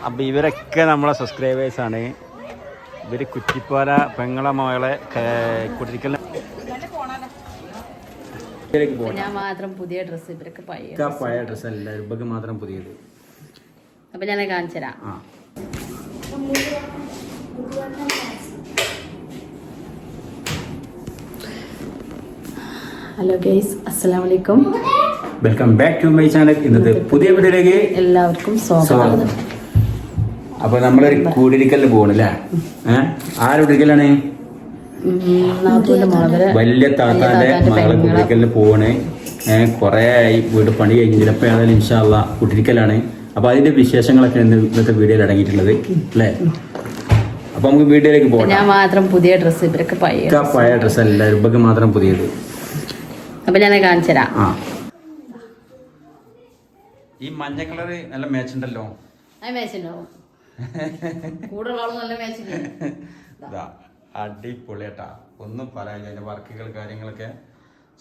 അപ്പോൾ ഇവരൊക്കെ നമ്മളെ സബ്സ്ക്രൈബേഴ്സാണ്. ഇവർ കുറ്റിപ്പാല പെങ്ങളെ മകളെ കുടിക്കൽ ഞാൻ മാത്രം പുതിയ ഡ്രസ്സ്, ഇവരൊക്കെ പഴയ ഡ്രസ്സല്ല, ഇവർക്ക് മാത്രം പുതിയത്. അപ്പം ഞാൻ കാണിച്ചു തരാം. ഹലോ ഗൈസ്, അസ്സലാമു അലൈക്കും, welcome back to my channel. ഇന്നത്തെ പുതിയ വീഡിയോയിലേക്ക് എല്ലാവർക്കും സ്വാഗതം. അപ്പോൾ നമ്മളൊരു കൂടിരിക്കലിന് പോകണല്ലേ? ആരുടിക്കലാണ്? വലിയ താത്താന്റെ മകളെ കുടിരിക്കലിന് പോവാണ്. കുറേ ആയി വീട് പണി കഴിഞ്ഞ്, ചിലപ്പോൾ ഏതായാലും ഇൻഷാ അല്ലാ കുടിരിക്കലാണ്. അപ്പോൾ അതിന്റെ വിശേഷങ്ങളൊക്കെ ഇന്നത്തെ വീഡിയോയിൽ അടങ്ങിയിട്ടുള്ളത് അല്ലേ? അപ്പൊ നമുക്ക് വീഡിയോയിലേക്ക് പോകാം. ഞാൻ മാത്രം പുതിയ ഡ്രസ്സ്, ഇവരൊക്കെ പഴയ ഡ്രസ്സല്ല, ഇവർക്ക് മാത്രം പുതിയത്. അപ്പൊ ഞാൻ കാണിച്ചു തരാം. ഈ മഞ്ഞ കളർ നല്ല മാച്ച് ഉണ്ടല്ലോ. അടിപൊളിയാട്ടാ, ഒന്നും പറയാനില്ല. അതിന്റെ വർക്കുകൾ കാര്യങ്ങളൊക്കെ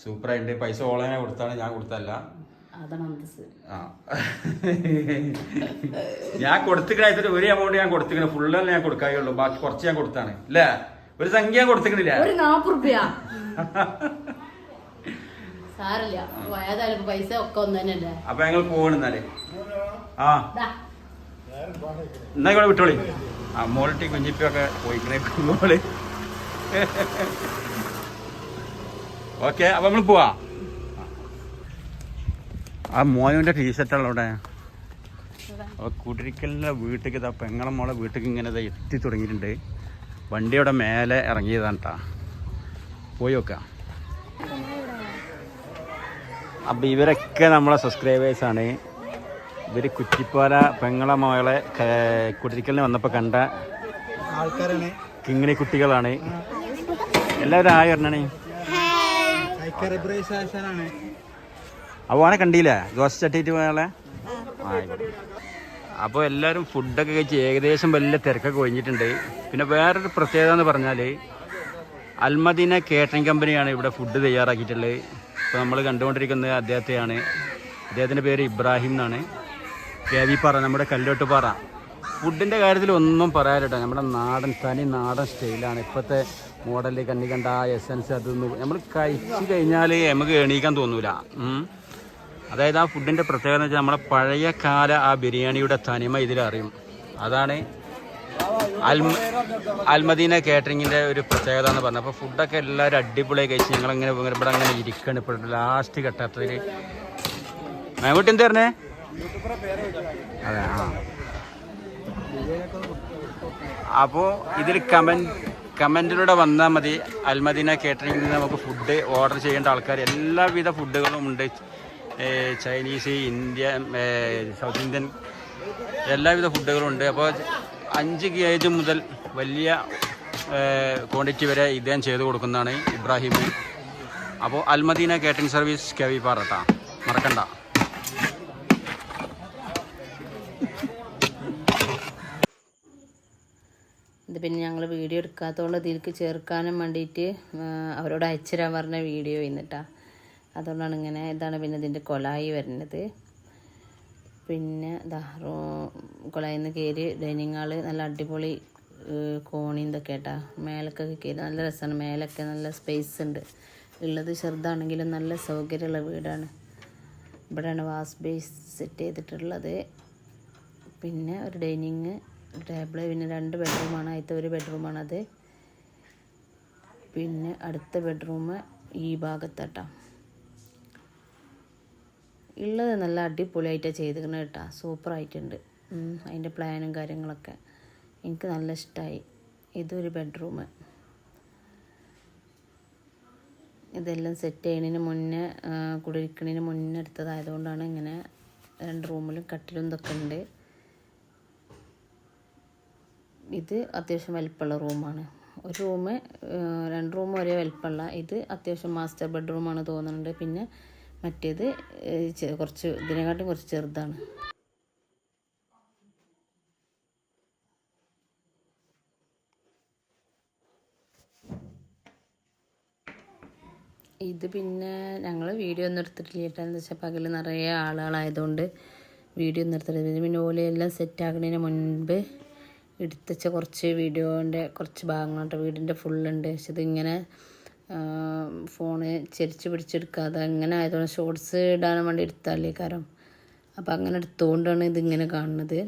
സൂപ്പറായിട്ട്. പൈസ ഓൺലൈനായി കൊടുത്താണ്, ഞാൻ കൊടുത്തല്ല. ഞാൻ കൊടുത്തിക്കണ ഒരു എമൗണ്ട് ഞാൻ കൊടുത്തിക്കണ, ഫുള്ള് ഞാൻ കൊടുക്കാറുള്ളൂ. ബാക്കി കുറച്ച് ഞാൻ കൊടുത്താണ് അല്ലേ? ഒരു സംഖ്യ ഞാൻ കൊടുത്തിക്കണില്ല. പൈസ ഒക്കെ ഒന്നല്ലേ. അപ്പൊ ഞങ്ങൾ പോകണെന്നാലേ എന്നാ ഇവിടെ വിട്ടോളി. മോളിട്ടി കുഞ്ഞിപ്പൊക്കെ പോയിക്കണേ മോള്. ഓക്കെ, അപ്പൊ നമ്മൾ പോവാ. ആ മോനുവിന്റെ ടീഷർട്ടാണ് അവിടെ. അപ്പൊ കുടിരിക്കലിന്റെ വീട്ടിലേക്ക് ഇതാ പെങ്ങളെ മോളെ വീട്ടിലേക്ക് ഇങ്ങനെ എത്തി തുടങ്ങിയിട്ടുണ്ട്. വണ്ടി അവിടെ മേലെ ഇറങ്ങിയതാണ് കേട്ടാ. പോയി നോക്കാം. അപ്പോൾ ഇവരൊക്കെ നമ്മളെ സബ്സ്ക്രൈബേഴ്സാണ്. ഇവർ കുറ്റിപ്പാല പെങ്ങളെ മകളെ കുടിരിക്കലിന് വന്നപ്പോൾ കണ്ട ആൾക്കാരാണ്, കിങ്ങിണി കുട്ടികളാണ്. എല്ലാവരും ആയി വരണേ. അപ്പോൾ അവനെ കണ്ടില്ലേ ദോശ ചട്ടിയിട്ട് പോയാളെ? അപ്പോൾ എല്ലാവരും ഫുഡൊക്കെ കഴിച്ച് ഏകദേശം വലിയ തിരക്കൊക്കെ കഴിഞ്ഞിട്ടുണ്ട്. പിന്നെ വേറൊരു പ്രത്യേകത എന്ന് പറഞ്ഞാൽ അൽമദീന കേറ്ററിംഗ് കമ്പനിയാണ് ഇവിടെ ഫുഡ് തയ്യാറാക്കിയിട്ടുള്ളത്. ഇപ്പോൾ നമ്മൾ കണ്ടുകൊണ്ടിരിക്കുന്നത് അദ്ദേഹത്തെയാണ്. അദ്ദേഹത്തിൻ്റെ പേര് ഇബ്രാഹിം എന്നാണ്. കേവിപ്പാറ, നമ്മുടെ കല്ലോട്ടുപാറ. ഫുഡിൻ്റെ കാര്യത്തിൽ ഒന്നും പറയാനില്ല, നമ്മുടെ നാടൻ തനി നാടൻ സ്റ്റൈലാണ്. ഇപ്പോഴത്തെ മോഡലിൽ കണ്ണി കണ്ട ആ എസൻസ് അതൊന്നും നമ്മൾ കഴിച്ച് കഴിഞ്ഞാൽ നമുക്ക് എണീക്കാൻ തോന്നൂല. അതായത് ആ ഫുഡിൻ്റെ പ്രത്യേകത എന്ന് വെച്ചാൽ നമ്മളെ പഴയ കാല ആ ബിരിയാണിയുടെ തനിമ ഇതിലറിയും. അതാണ് അൽമദീന കേറ്ററിങ്ങിൻ്റെ ഒരു പ്രത്യേകത എന്ന് പറഞ്ഞത്. അപ്പോൾ ഫുഡൊക്കെ എല്ലാവരും അടിപൊളിയായി കഴിച്ച് ഞങ്ങളങ്ങനെ ഇവിടെ അങ്ങനെ ഇരിക്കണം. ഇപ്പോൾ ലാസ്റ്റ് ഘട്ടത്തിൽ വീട്ടിൽ എന്താ പറഞ്ഞേ? അതെ. അപ്പോൾ ഇതിൽ കമൻറ്റിലൂടെ വന്നാൽ മതി. അൽമദീന കേറ്ററിങ്ങിൽ നിന്ന് നമുക്ക് ഫുഡ് ഓർഡർ ചെയ്യേണ്ട ആൾക്കാർ എല്ലാവിധ ഫുഡുകളും ഉണ്ട്. ചൈനീസ്, ഇന്ത്യൻ, സൗത്ത് ഇന്ത്യൻ എല്ലാവിധ ഫുഡുകളും ഉണ്ട്. അപ്പോൾ 5 kg മുതൽ വലിയ ക്വാണ്ടിറ്റി വരെ ഇദ്ദേഹം ചെയ്ത് കൊടുക്കുന്നതാണ് ഇബ്രാഹിം. അപ്പോൾ അൽമദീന കേറ്ററിംഗ് സർവീസ് കേവിപ്പാറ കേട്ടോ, മറക്കണ്ട. ഇത് പിന്നെ ഞങ്ങൾ വീഡിയോ എടുക്കാത്തതുകൊണ്ട് ഇതിലേക്ക് ചേർക്കാനും വേണ്ടിയിട്ട് അവരോട് അയച്ചുതരാൻ പറഞ്ഞ വീഡിയോ ചെയ്യുന്നിട്ടാ. അതുകൊണ്ടാണ് ഇങ്ങനെ. ഇതാണ് പിന്നെ ഇതിൻ്റെ കൊലായി വരുന്നത്. പിന്നെ കൊലായിൽ നിന്ന് കയറി ഡൈനിങ് ഹാള് നല്ല അടിപൊളി കോണി ഇതൊക്കെ കേട്ടാ. മേലക്കൊക്കെ കയറി നല്ല രസമാണ്. മേലൊക്കെ നല്ല സ്പേസ് ഉണ്ട്. ഉള്ളത് ചെറുതാണെങ്കിലും നല്ല സൗകര്യമുള്ള വീടാണ്. ഇവിടെയാണ് വാഷ് ബേസ് സെറ്റ് ചെയ്തിട്ടുള്ളത്. പിന്നെ ഒരു ഡൈനിങ് ടേബിള്, പിന്നെ 2 ബെഡ്റൂമാണ്. അതിലത്തെ ഒരു ബെഡ്റൂമാണത്. പിന്നെ അടുത്ത ബെഡ്റൂം ഈ ഭാഗത്താട്ടാ ഉള്ളത്. നല്ല അടിപൊളിയായിട്ടാണ് ചെയ്തിരിക്കുന്നത് കേട്ടോ, സൂപ്പറായിട്ടുണ്ട്. അതിൻ്റെ പ്ലാനും കാര്യങ്ങളൊക്കെ എനിക്ക് നല്ല ഇഷ്ടമായി. ഇതൊരു ബെഡ്റൂം. ഇതെല്ലാം സെറ്റ് ചെയ്യുന്നതിന് മുന്നേ, കുടിയിരിക്കുന്നതിന് മുന്നേ എടുത്തതായതുകൊണ്ടാണ് ഇങ്ങനെ. 2 റൂമിലും കട്ടിലും ഇതൊക്കെ ഉണ്ട്. ഇത് അത്യാവശ്യം വലിപ്പമുള്ള റൂമാണ്. ഒരു റൂം, 2 റൂം ഒരേ വലിപ്പമുള്ള. ഇത് അത്യാവശ്യം മാസ്റ്റർ ബെഡ്റൂമാണ് തോന്നുന്നുണ്ട്. പിന്നെ മറ്റേത് കുറച്ച് ഇതിനെക്കാട്ടും കുറച്ച് ചെറുതാണ്. ഇത് പിന്നെ ഞങ്ങൾ വീഡിയോ ഒന്നും എടുത്തിട്ടില്ല കേട്ടോ. എന്താ വെച്ചാൽ പകൽ നിറയെ ആളുകളായതുകൊണ്ട് വീഡിയോ ഒന്നും എടുത്തിട്ട് പിന്നെ ഓലെല്ലാം സെറ്റാക്കുന്നതിന് മുൻപ് എടുത്തുവെച്ച കുറച്ച് വീഡിയോൻ്റെ കുറച്ച് ഭാഗങ്ങളുണ്ട്. വീടിൻ്റെ ഫുള്ളുണ്ട്. പക്ഷെ ഇതിങ്ങനെ ഫോണ് ചെരിച്ച് പിടിച്ചെടുക്കാതെ അങ്ങനെ ആയതുകൊണ്ട് ഷോർട്സ് ഇടാൻ വേണ്ടി എടുത്താലേ കാരണം അപ്പം അങ്ങനെ എടുത്തുകൊണ്ടാണ് ഇതിങ്ങനെ കാണുന്നത്.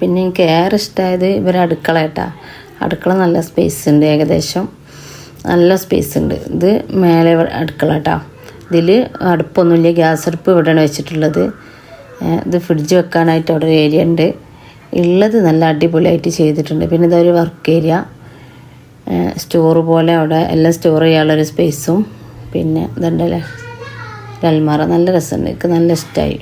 പിന്നെ എനിക്ക് ഏറെ ഇഷ്ടമായത് ഇവരെ അടുക്കള കേട്ടാ. അടുക്കള നല്ല സ്പേസ് ഉണ്ട്, ഏകദേശം നല്ല സ്പേസ് ഉണ്ട്. ഇത് മേലെ അടുക്കള കേട്ടാ. ഇതിൽ അടുപ്പൊന്നുമില്ല, ഗ്യാസ് അടുപ്പ് ഇവിടെയാണ് വെച്ചിട്ടുള്ളത്. ഇത് ഫ്രിഡ്ജ് വെക്കാനായിട്ട് അവിടെ ഒരു ഏരിയ ഉണ്ട്. ഉള്ളത് നല്ല അടിപൊളിയായിട്ട് ചെയ്തിട്ടുണ്ട്. പിന്നെ ഇതൊരു വർക്ക് ഏരിയ, സ്റ്റോർ പോലെ അവിടെ എല്ലാം സ്റ്റോർ ചെയ്യാനുള്ളൊരു സ്പേസും പിന്നെ ഇതുണ്ടല്ലേ ഒരു അൽമാറ. നല്ല രസമുണ്ട്, എനിക്ക് നല്ല ഇഷ്ടമായി.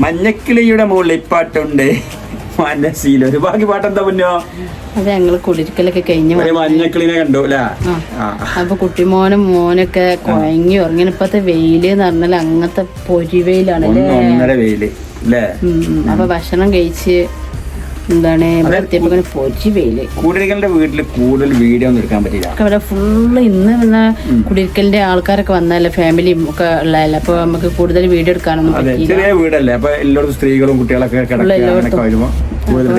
മഞ്ഞക്കിളിയുടെ മുകളിൽ ഇപ്പാട്ടുണ്ട്, മനസ്സിൽ ഒരു ബാക്കി പാട്ടെന്താ മുന്നോ. അത് ഞങ്ങള് കുടിരിക്കലൊക്കെ കഴിഞ്ഞു മഞ്ഞക്കിളിനെ കണ്ടു അല്ലേ. അപ്പൊ കുട്ടിമോനും മോനൊക്കെ കുഴങ്ങി ഉറങ്ങി. ഇപ്പത്തെ വെയില് എന്ന് പറഞ്ഞാൽ അങ്ങനത്തെ പൊരിവെയിലാണ്, വെയില് അല്ലേ. അപ്പൊ ഭക്ഷണം കഴിച്ച് എന്താണ് പൊരി വെയില്. കുടിരിക്കലിന്റെ വീട്ടിൽ കൂടുതൽ വീഡിയോ ഒന്നും എടുക്കാൻ പറ്റില്ല. അവിടെ ഫുള്ള് ഇന്ന് വന്ന കുടിരിക്കലിന്റെ ആൾക്കാരൊക്കെ വന്നല്ലേ, ഫാമിലി ഒക്കെ ഉള്ളതല്ലേ. അപ്പൊ നമുക്ക് കൂടുതൽ വീഡിയോ എടുക്കാനൊന്നും പറ്റില്ല. ചെറിയ വീടല്ലേ, അപ്പൊ എല്ലായിടത്തും സ്ത്രീകളും കുട്ടികളൊക്കെ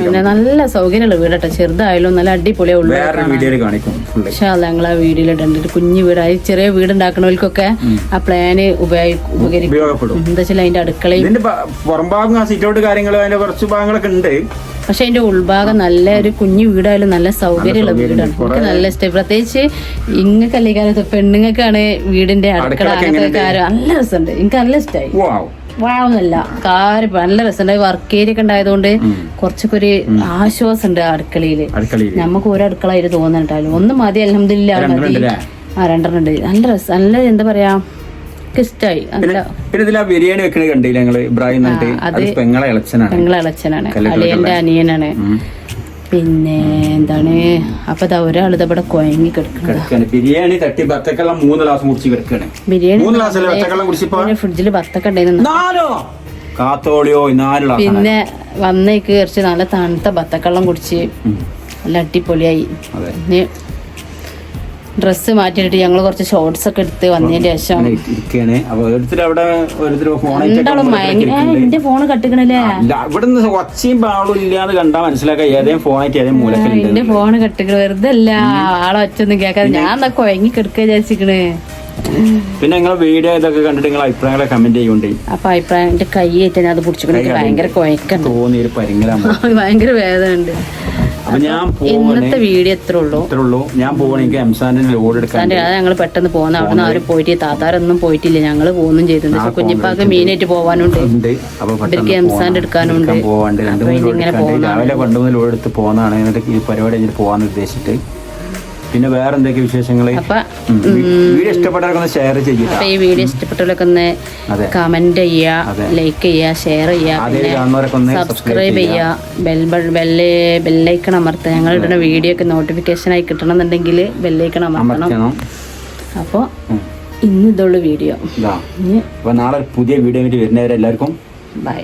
പിന്നെ നല്ല സൗകര്യമുള്ള വീടട്ടെ. ചെറുതായാലും നല്ല അടിപൊളിയുള്ളൂ. പക്ഷെ അത് ഞങ്ങൾ ആ വീഡിയോയിലിട്ടുണ്ട്. കുഞ്ഞു വീടായി ചെറിയ വീടുണ്ടാക്കണവർക്കൊക്കെ ആ പ്ലാന് ഉപകരിക്കും. എന്താ വെച്ചാൽ അതിന്റെ അടുക്കളയും കുറച്ച് ഭാഗങ്ങളൊക്കെ ഉണ്ട്. പക്ഷെ അതിന്റെ ഉൾഭാഗം നല്ല ഒരു കുഞ്ഞു വീടായാലും നല്ല സൗകര്യമുള്ള വീടാണ്. എനിക്ക് നല്ല ഇഷ്ടം. പ്രത്യേകിച്ച് ഇങ്ങക്കല്ലേ കാലത്ത് പെണ്ണുങ്ങൾക്കാണ് വീടിന്റെ അടുക്കള അങ്ങനത്തെ കാര്യം നല്ല രസമുണ്ട്. എനിക്ക് നല്ല ഇഷ്ടമായി. വാവുന്നല്ല കാര്യം നല്ല രസമുണ്ട്. വർക്ക് ഏരിയ ഒക്കെ ഉണ്ടായതുകൊണ്ട് കുറച്ചൊക്കെ ഒരു ആശ്വാസം ഉണ്ട് അടുക്കളയില്. നമുക്ക് ഒരു അടുക്കള അതിൽ തോന്നുന്നുണ്ടായാലും ഒന്ന് മതി, അൽഹംദുലില്ലാ മതി. രണ്ടെണ്ണം ഉണ്ട്. നല്ല രസം, നല്ല എന്താ പറയാ, ഇഷ്ടായി. ബിരിയാണി വെക്കണ കണ്ടില്ല ഞങ്ങള്. പെങ്ങളെ ഇളച്ചനാണ്, അളിയന്റെ അനിയനാണ്. പിന്നെ എന്താണ്, അപ്പൊ ഒരാൾ ഇവിടെ കുഴങ്ങി കിടക്കണം. ബിരിയാണി തട്ടി ബത്തക്കെല്ലാം 3 ഗ്ലാസ് മുടിച്ച് കിടക്കാണ്. ബിരിയാണി ഫ്രിഡ്ജില് ബത്തൊക്കെ ഉണ്ടായിരുന്നു. പിന്നെ വന്നേക്ക് കുറച്ച് നല്ല തണുത്ത ബത്തക്കള്ളം കുടിച്ച് നല്ല അടിപൊളിയായി. ഡ്രസ്സ് മാറ്റിയിട്ട് ഞങ്ങൾ കുറച്ച് ഷോർട്സ് ഒക്കെ എടുത്ത് വന്നതിന് ശേഷം എന്റെ ഫോണ് കട്ടിക്കണല്ലേ. എന്റെ ഫോണ് കട്ടിക്കണ വെറുതെ അല്ല, ആളെ ഒച്ചൊന്നും കേൾക്കാതെ ഞാൻ എന്നൊക്കെ കുഴങ്ങി കിടക്കുക വിചാരിച്ചിക്കണ്. പിന്നെ നിങ്ങൾ വീഡിയോ ഇതൊക്കെ കണ്ടിട്ട് നിങ്ങൾ അഭിപ്രായങ്ങളെ കമന്റ് ചെയ്യുന്നുണ്ട്. അപ്പൊ അഭിപ്രായം എന്റെ കൈ ഏറ്റാൻ അത് പിടിച്ചിട്ട് ഭയങ്കര കുഴക്കാൻ തോന്നി, ഭയങ്കര വേദന ഉണ്ട്. അപ്പൊ ഞാൻ ഇന്നത്തെ വീഡിയോ ഇത്രേ ഉള്ളൂ. ഞാൻ പോകണ എനിക്ക് എംസാന്റെ ലോഡ് എടുക്കാൻ ഞങ്ങൾ പെട്ടെന്ന് പോകുന്ന അവിടെ നിന്ന് ആരും പോയിട്ട് താത്താരൊന്നും പോയിട്ടില്ല. ഞങ്ങൾ പോകുന്നും ചെയ്തിട്ടുണ്ട്. കുഞ്ഞിപ്പാക്ക് മീനായിട്ട് പോകാനുണ്ട്, ഇവർക്ക് എംസാന്റെ എടുക്കാനുണ്ട്. രാവിലെ 2-3 ലോഡ് എടുത്ത് പോകുന്നതാണ്. എന്നിട്ട് ഈ പരിപാടി കഴിഞ്ഞിട്ട് പോകാന്ന് ഉദ്ദേശിച്ചിട്ട്. പിന്നെ വേറെ എന്തൊക്കെ വിശേഷങ്ങൾ? വീഡിയോ ഇഷ്ടപ്പെട്ടവരൊക്കെ ഷെയർ ചെയ്യുക. ഈ വീഡിയോ ഇഷ്ടപ്പെട്ടവരൊക്കെ ഒന്ന് കമന്റ് ചെയ്യുക, ലൈക്ക് ചെയ്യുക, ഷെയർ ചെയ്യുക, പിന്നെ സബ്സ്ക്രൈബ് ചെയ്യുക, ബെല്ലൈക്കൺ അമർത്തുക. ഞങ്ങൾ ഇടുന്ന വീഡിയോ ഒക്കെ നോട്ടിഫിക്കേഷൻ ആയി കിട്ടണമെന്നുണ്ടെങ്കിൽ ബെല്ലൈക്കൺ അമർത്തണം. അപ്പോൾ ഇന്ന് ഇതുള്ള വീഡിയോ. നാളെ പുതിയ വീഡിയോ വരുന്നവരെല്ലാവർക്കും ബൈ.